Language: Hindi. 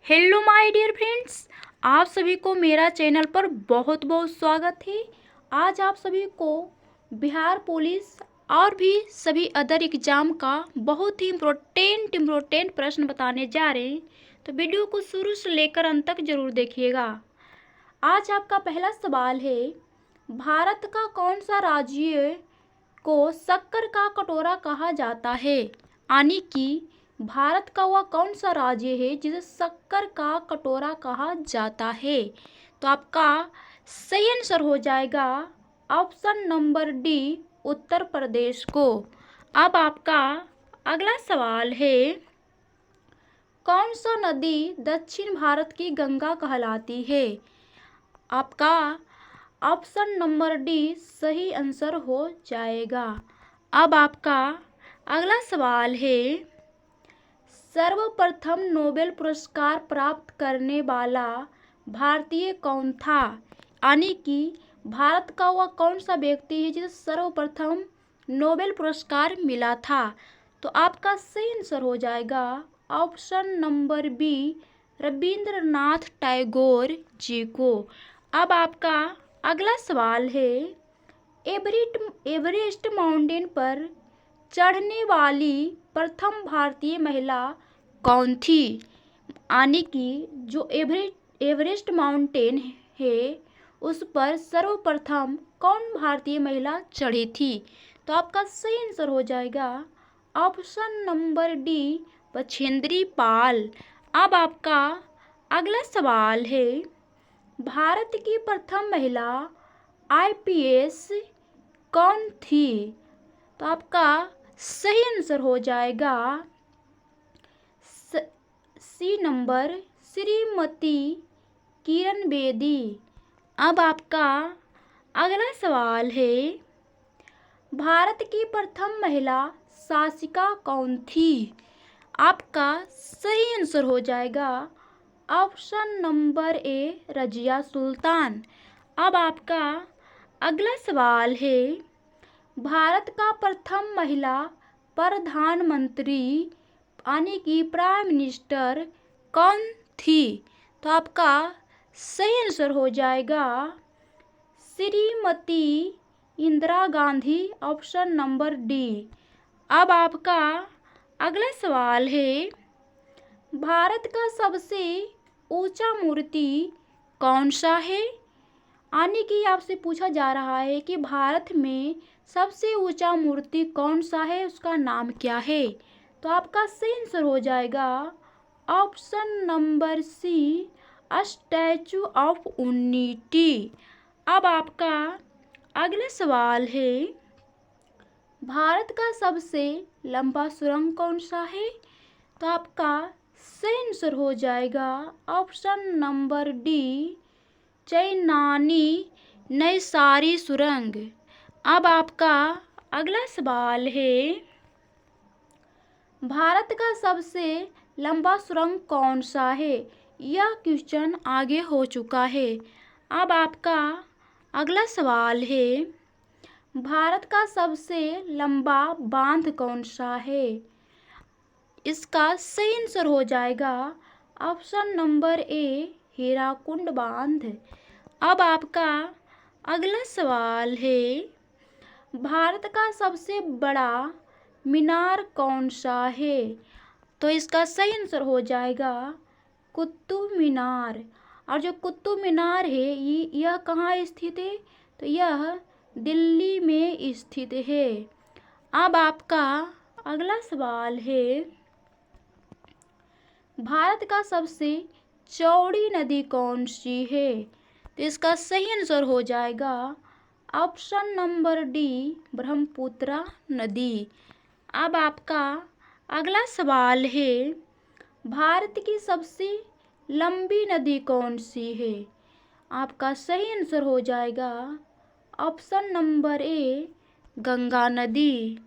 हेलो माय डियर फ्रेंड्स, आप सभी को मेरा चैनल पर बहुत बहुत स्वागत है। आज आप सभी को बिहार पुलिस और भी सभी अदर एग्ज़ाम का बहुत ही इम्पोर्टेंट प्रश्न बताने जा रहे हैं, तो वीडियो को शुरू से लेकर अंत तक ज़रूर देखिएगा। आज आपका पहला सवाल है, भारत का कौन सा राज्य को शक्कर का कटोरा कहा जाता है? यानी कि भारत का वह कौन सा राज्य है जिसे शक्कर का कटोरा कहा जाता है? तो आपका सही आंसर हो जाएगा option number D, Uttar Pradesh को। अब आपका अगला सवाल है, कौन सा नदी दक्षिण भारत की गंगा कहलाती है? आपका ऑप्शन नंबर डी सही आंसर हो जाएगा। अब आपका अगला सवाल है, सर्वप्रथम नोबेल पुरस्कार प्राप्त करने वाला भारतीय कौन था? यानी कि भारत का वह कौन सा व्यक्ति है जिसे सर्वप्रथम नोबेल पुरस्कार मिला था? तो आपका सही आंसर हो जाएगा option number B, Rabindranath Tagore ji को। अब आपका अगला सवाल है, एवरेस्ट माउंटेन पर चढ़ने वाली प्रथम भारतीय महिला कौन थी? यानी कि जो एवरेस्ट माउंटेन है उस पर सर्वप्रथम कौन भारतीय महिला चढ़ी थी? तो आपका सही आंसर हो जाएगा option number D, Bachendri Pal. अब आपका अगला सवाल है, भारत की प्रथम महिला आईपीएस कौन थी? तो आपका सही आंसर हो जाएगा सी नंबर, श्रीमती किरण बेदी। अब आपका अगला सवाल है, भारत की प्रथम महिला शासिका कौन थी? आपका सही आंसर हो जाएगा option number A, Razia Sultan. अब आपका अगला सवाल है, भारत का प्रथम महिला प्रधानमंत्री यानी कि प्राइम मिनिस्टर कौन थी? तो आपका सही आंसर हो जाएगा Shrimati Indira Gandhi, option number D. अब आपका अगला सवाल है, भारत का सबसे ऊंचा मूर्ति कौन सा है? यानी कि आपसे पूछा जा रहा है कि भारत में सबसे ऊंचा मूर्ति कौन सा है, उसका नाम क्या है? तो आपका सही आंसर हो जाएगा option number C, Statue of Unity. अब आपका अगला सवाल है, भारत का सबसे लंबा सुरंग कौन सा है? तो आपका सही आंसर हो जाएगा option number D, Chainani Nashri सुरंग। अब आपका अगला सवाल है, भारत का सबसे लंबा सुरंग कौन सा है? यह क्वेश्चन आगे हो चुका है। अब आपका अगला सवाल है, भारत का सबसे लंबा बांध कौन सा है? इसका सही आंसर हो जाएगा ऑप्शन नंबर ए, हीराकुंड बांध। अब आपका अगला सवाल है, भारत का सबसे बड़ा मीनार कौन सा है? तो इसका सही आंसर हो जाएगा कुतुब मीनार। और जो कुतुब मीनार है यह कहाँ स्थित है? तो यह दिल्ली में स्थित है। अब आपका अगला सवाल है, भारत का सबसे चौड़ी नदी कौन सी है? तो इसका सही आंसर हो जाएगा ऑप्शन नंबर डी, ब्रह्मपुत्र नदी। अब आपका अगला सवाल है, भारत की सबसे लंबी नदी कौन सी है? आपका सही आंसर हो जाएगा ऑप्शन नंबर ए, गंगा नदी।